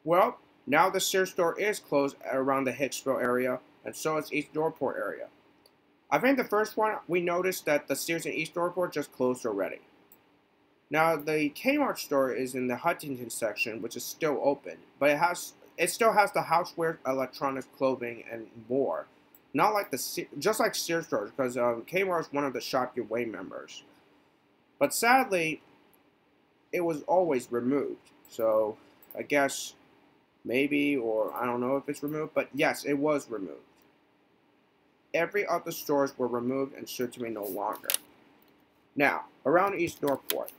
Well, now the Sears store is closed around the Hicksville area, and so is East Northport area. I think the first one we noticed that the Sears in East Northport just closed already. Now the Kmart store is in the Huntington section, which is still open, but it still has the houseware, electronics, clothing, and more. Not like just like Sears stores, because Kmart is one of the Shop Your Way members. But sadly, it was always removed. So I guess maybe, or I don't know if it's removed, but yes, it was removed. Every other stores were removed and should to be no longer. Now, around East Northport.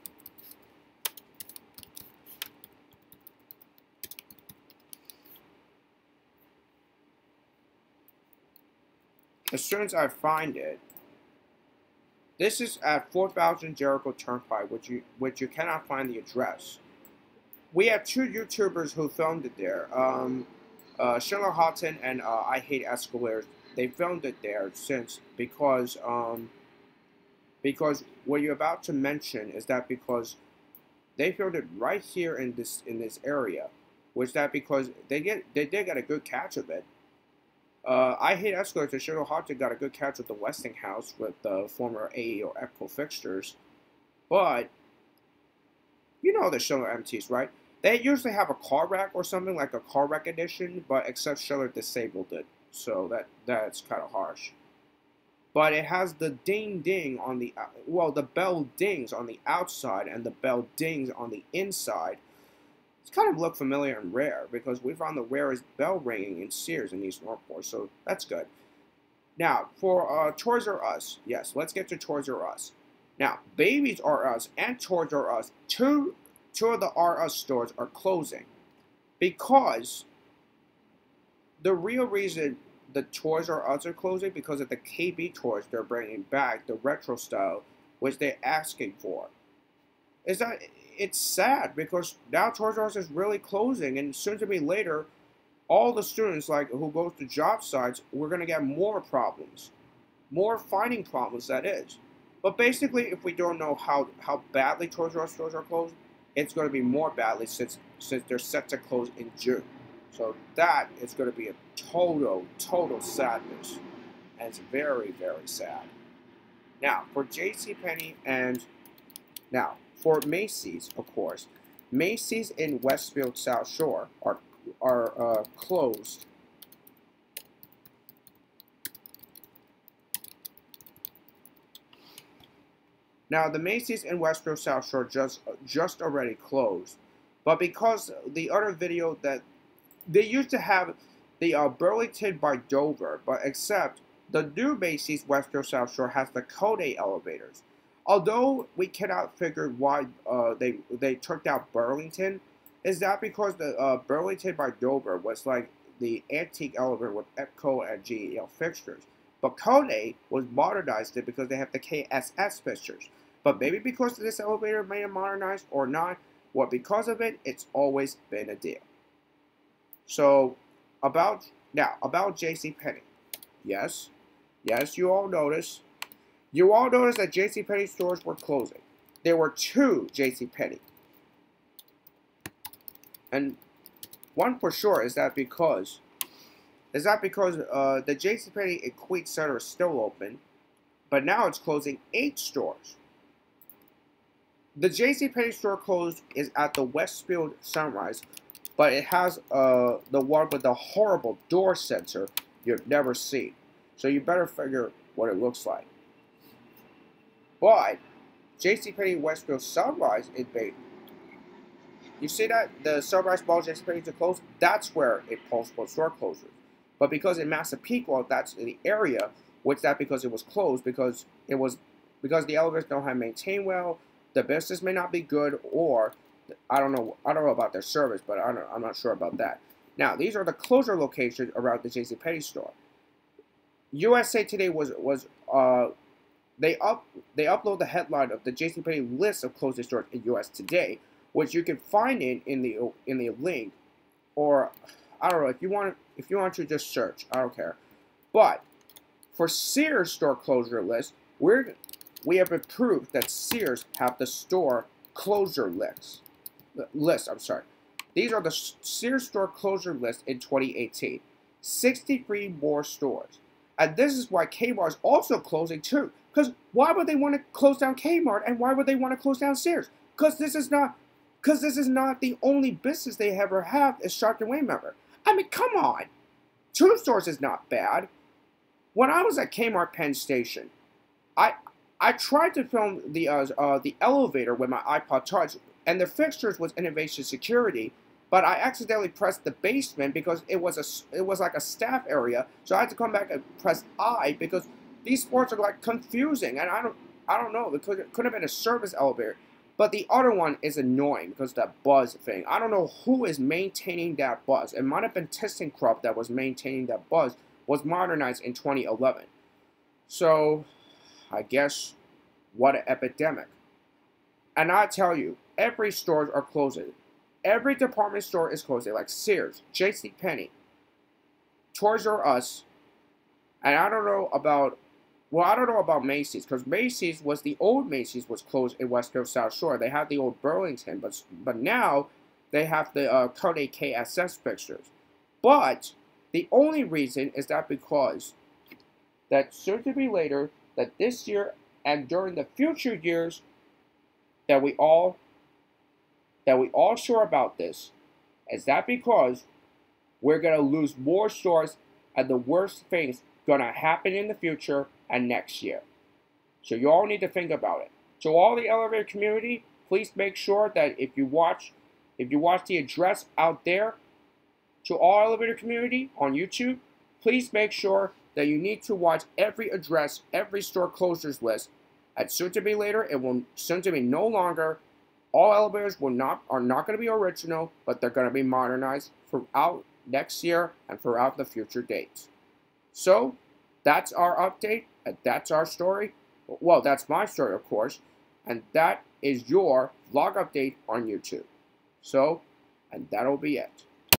As soon as I find it, this is at 4000 Jericho Turnpike, which you cannot find the address. We have two YouTubers who filmed it there. Schindler Houghton and I Hate Escalators. They filmed it there because what you're about to mention is that because they filmed it right here in this area, which that because they did get a good catch of it. I Hate Escalators and Schindler Houghton got a good catch with the Westinghouse with the former AE or EPCO fixtures, but you know the Schindler MTs, right? They usually have a car rack or something like a car rack edition, but except Schindler disabled it, so that's kind of harsh. But it has the ding ding on the the bell dings on the outside and the bell dings on the inside. It's kind of look familiar and rare because we found the rarest bell ringing in Sears in East Northport, so that's good. Now for Toys R Us, yes, let's get to Toys R Us. Now Babies R Us and Toys R Us, two of the R Us stores are closing because the real reason the Toys R Us are closing because of the KB toys they're bringing back, the retro style, which they're asking for. Is that it's sad because now Toys R Us is really closing, and soon to be later, all the students like who goes to job sites, we're gonna get more problems, more finding problems. That is, but basically, if we don't know how badly Toys R Us stores are closed, it's going to be more badly since they're set to close in June. So that is going to be a total sadness, and it's very very sad. Now for JCPenney and now for Macy's, of course, Macy's in Westfield South Shore are closed. Now the Macy's in Westfield South Shore just already closed, but because the other video that they used to have the Burlington by Dover, but except the new Macy's Westfield South Shore has the Koday elevators. Although we cannot figure why they took out Burlington, is that because the Burlington by Dover was like the antique elevator with EPCO and GEL fixtures, but Koday was modernized it because they have the KSS fixtures. But maybe because this elevator may have modernized or not, or because of it, it's always been a deal. So about JCPenney, yes, you all notice. You all noticed that JCPenney stores were closing. There were two JCPenney. And one for sure is that because the JCPenney in Queens Center is still open, but now it's closing 8 stores. The JCPenney store closed is at the Westfield Sunrise, but it has the one with the horrible door sensor you've never seen. So you better figure what it looks like. But JCPenney Westfield Sunrise is big. You see that the Sunrise Mall JCPenney is closed? That's where it postponed store closures. But because in Massapequa, that's the area, which that because it was closed because the elevators don't have maintained well, the business may not be good, or I don't know about their service, but I'm not sure about that. Now these are the closure locations around the JCPenney store. USA Today they upload the headline of the JCPenney list of closing stores in US Today, which you can find in the link, or I don't know if you want to just search. I don't care. But for Sears store closure list, we have approved that Sears have the store closure list. I'm sorry. These are the Sears store closure list in 2018. 63 more stores. And this is why Kmart is also closing too. Because why would they want to close down Kmart and why would they want to close down Sears? Because this is not the only business they ever have as Shark & Wayne member. I mean, come on. 2 stores is not bad. When I was at Kmart Penn Station, I tried to film the elevator with my iPod Touch, and the fixtures was Innovation Security, but I accidentally pressed the basement because it was like a staff area, so I had to come back and press I because these sports are like confusing, and I don't know. It could have been a service elevator, but the other one is annoying because that buzz thing. I don't know who is maintaining that buzz. It might have been ThyssenKrupp that was maintaining that buzz. Was modernized in 2011. So, I guess, what an epidemic. And I tell you, every stores are closing. Every department store is closing, like Sears, JCPenney, Toys R Us, and I don't know about Macy's, because Macy's was the old Macy's was closed in West Coast South Shore. They had the old Burlington, but now they have the Kodak KSS fixtures. But the only reason is that because that soon to be later, that this year and during the future years, that we all sure about this, is that because we're gonna lose more stores and the worst things gonna happen in the future and next year. So you all need to think about it. So all the elevator community, please make sure that if you watch the address out there, to all elevator community on YouTube, please make sure that you need to watch every address, every store closures list. And soon to be later, it will soon to be no longer. All elevators are not going to be original, but they're going to be modernized throughout next year and throughout the future dates. So that's our update, and that's our story. Well, that's my story, of course, and that is your vlog update on YouTube. So, and that'll be it.